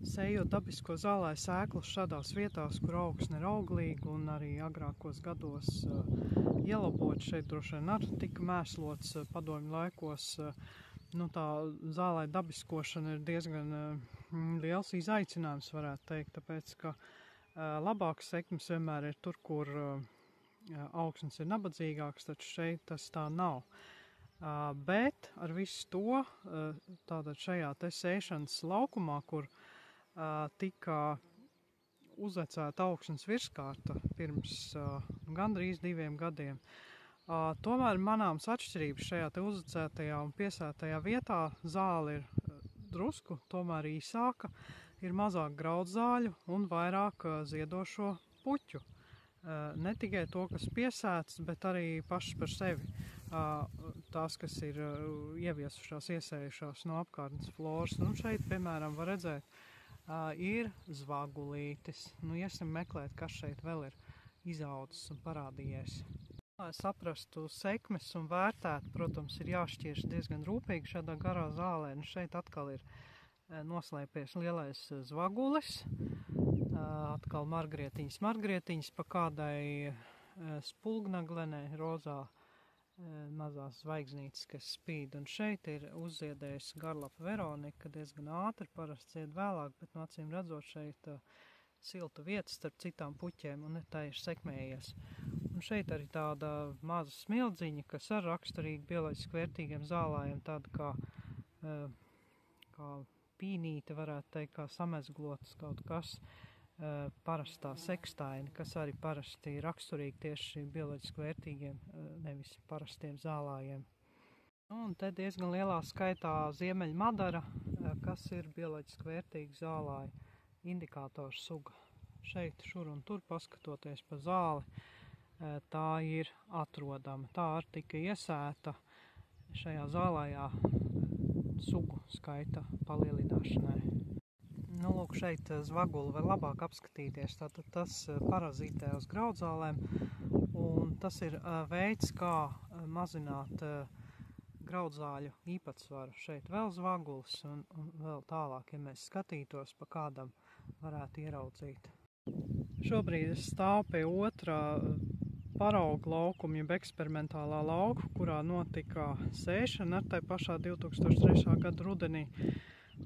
Sējot dabisko zālāju sēklas šādās vietās, kur augsne ir auglīga un arī agrākos gados ielabot, šeit droši vien arī tika mēslots padomju laikos. Tā zālāju dabiskošana ir diezgan liels izaicinājums, varētu teikt, tāpēc, ka labāks sekmes vienmēr ir tur, kur augsnes ir nabadzīgāks, taču šeit tas tā nav. Bet ar visu to, tātad šajā te sēšanas laukumā, kur tika uzvecēta augsnes virskārta pirms gandrīz 2 gadiem. Tomēr manāms atšķirības šajā te uzvecētajā un piesētajā vietā. Zāle ir drusku tomēr īsāka, ir mazāk graudzāļu un vairāk ziedošo puķu. Ne tikai to, kas piesēts, bet arī pašas par sevi. Tās, kas ir ieviesušās, iesējušās no apkārtnes floras. Šeit, piemēram, var redzēt, ir zvagulītis. Iesim meklēt, kas šeit vēl ir izaudzis un parādījies. Lai saprastu sekmes un vērtētu, protams, ir jāšķirš diezgan rūpīgi šādā garā zālē. Šeit atkal ir noslēpies lielais zvagulis, atkal margrietiņas pa kādai spulgnaglenē, rozā mazās zvaigznītes, kas spīd. Un šeit ir uzziedējusi garlapa Veronika, diezgan ātri, parasti zied vēlāk, bet acīm redzot šeit silta vieta starp citām puķēm, un tā ir sekmējies. Un šeit arī tāda maza smildziņa, kas ar raksturīgi bioloģiski vērtīgiem zālājiem, tāda kā pīnīte, varētu teikt, kā samezglotas kaut kas, parastā sekstaini, kas arī parasti raksturīgi tieši bioloģiski vērtīgiem, nevis parastiem zālājiem. Un te diezgan lielā skaitā ziemeļmadara, kas ir bioloģiski vērtīga zālāja indikātors suga. Šeit, šur un tur, paskatoties pa zāli, tā ir atrodama. Tā arī tika iesēta šajā zālājā sugu skaita palielināšanai. Lūk, šeit zvaguli var labāk apskatīties, tātad tas parazītē uz graudzālēm, un tas ir veids, kā mazināt graudzāļu īpatsvaru. Šeit vēl zvagulis, un vēl tālāk, ja mēs skatītos, pa kādam varētu ieraudzīt. Šobrīd es stāvu pie otrā parauga laukuma, jeb eksperimentālā lauka, kurā notika sēšana ar tai pašā 2003. Gada rudenī.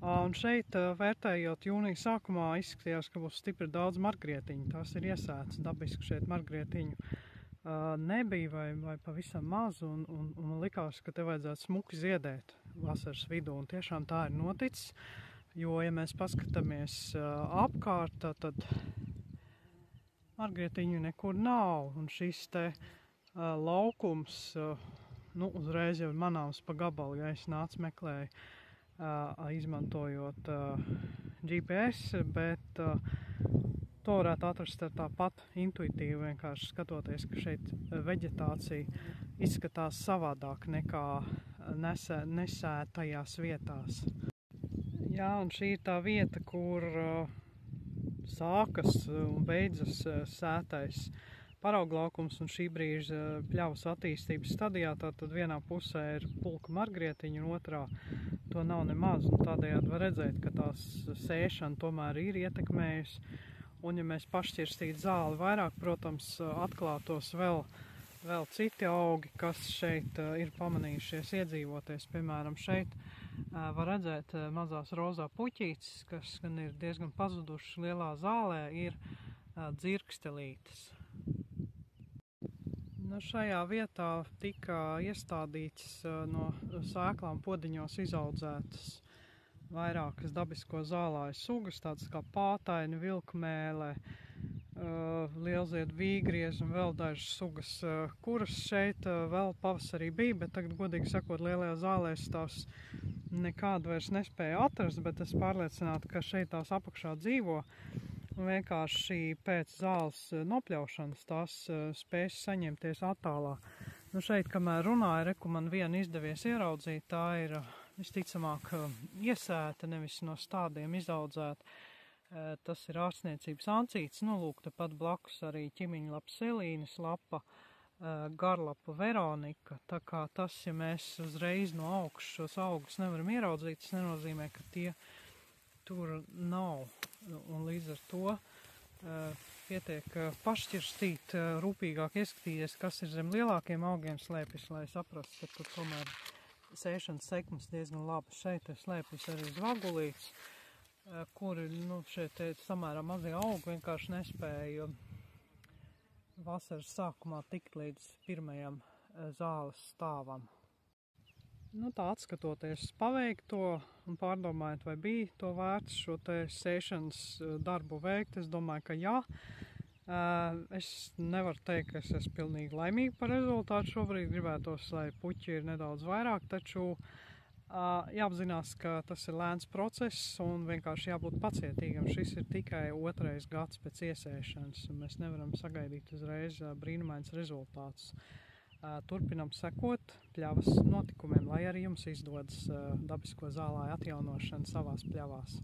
Un šeit, vērtējot jūnija sākumā, izskatījās, ka būs stipri daudz margrietiņu. Tās ir iesētas dabiski, šeit margrietiņu nebija vai pavisam maz, un man likās, ka te vajadzētu smuki ziedēt vasaras vidū, un tiešām tā ir noticis, jo, ja mēs paskatāmies apkārt, tad margrietiņu nekur nav, un šis te laukums, uzreiz jau manāms pa gabalu, ja es nācu meklēju, izmantojot GPS, bet to varētu atrast tāpat intuitīvi, vienkārši skatoties, ka šeit veģetācija izskatās savādāk nekā nesētajās vietās. Jā, un šī ir tā vieta, kur sākas un beidzas sētais parauglaukums, un šī brīža pļavas attīstības stadijā, tātad vienā pusē ir pulka margrietiņa, un otrā to nav nemaz, un tādējādi var redzēt, ka tās sēšana tomēr ir ietekmējusi, un ja mēs pašķirstītu zāli vairāk, protams, atklātos vēl citi augi, kas šeit ir pamanījušies iedzīvoties. Piemēram, šeit var redzēt mazās rozā puķītes, kas gan ir diezgan pazudušas lielā zālē, ir dzirkstelītes. Šajā vietā tika iestādīts no sēklām podiņos izaudzētas vairākas dabisko zālāju sugas, tādas kā pātaini, vilkmēlē, lielziedu vīgriez un vēl dažas sugas, kuras šeit vēl pavasarī bija, bet tagad, godīgi sakot, lielajā zālēs tās nekādu vairs nespēja atrast, bet es pārliecinātu, ka šeit tās apakšā dzīvo. Un vienkārši pēc zāles nopļaušanas tās spēs saņemties attālā. Šeit, kamēr runāju, man viena izdevies ieraudzīt, tā ir visticamāk iesēta, nevis no stādiem izaudzēta. Tas ir ārstniecības ancīts, lūk, tepat blakus arī ķimiņlapa selīnis lapa, garlapa Veronika. Tā kā tas, ja mēs uzreiz no augšas šos augus nevaram ieraudzīt, tas nenozīmē, ka tie tur nav, un līdz ar to pietiek pašķirstīt, rūpīgāk ieskatīties, kas ir zem lielākiem augiem slēpjas, lai saprastu, ka tur tomēr sēšanas sekmes diezgan labi. Šeit ir slēpjas arī zvagulītes, kuri, šeit samērā mazie augi vienkārši nespēja vasaras sākumā tikt līdz pirmajam zāles stāvam. Tā atskatoties paveikto un pārdomājot, vai bija to vērts šo te sēšanas darbu veikt, es domāju, ka jā. Es nevaru teikt, ka es esmu pilnīgi laimīgi par rezultātu šobrīd, gribētos, lai puķi ir nedaudz vairāk, taču jāapzinās, ka tas ir lēns process un vienkārši jābūt pacietīgam. Šis ir tikai 2. gads pēc iesēšanas, un mēs nevaram sagaidīt uzreiz brīnumains rezultātus. Turpinam sekot pļavas notikumiem, lai arī jums izdodas dabisko zālāju atjaunošanu savās pļavās.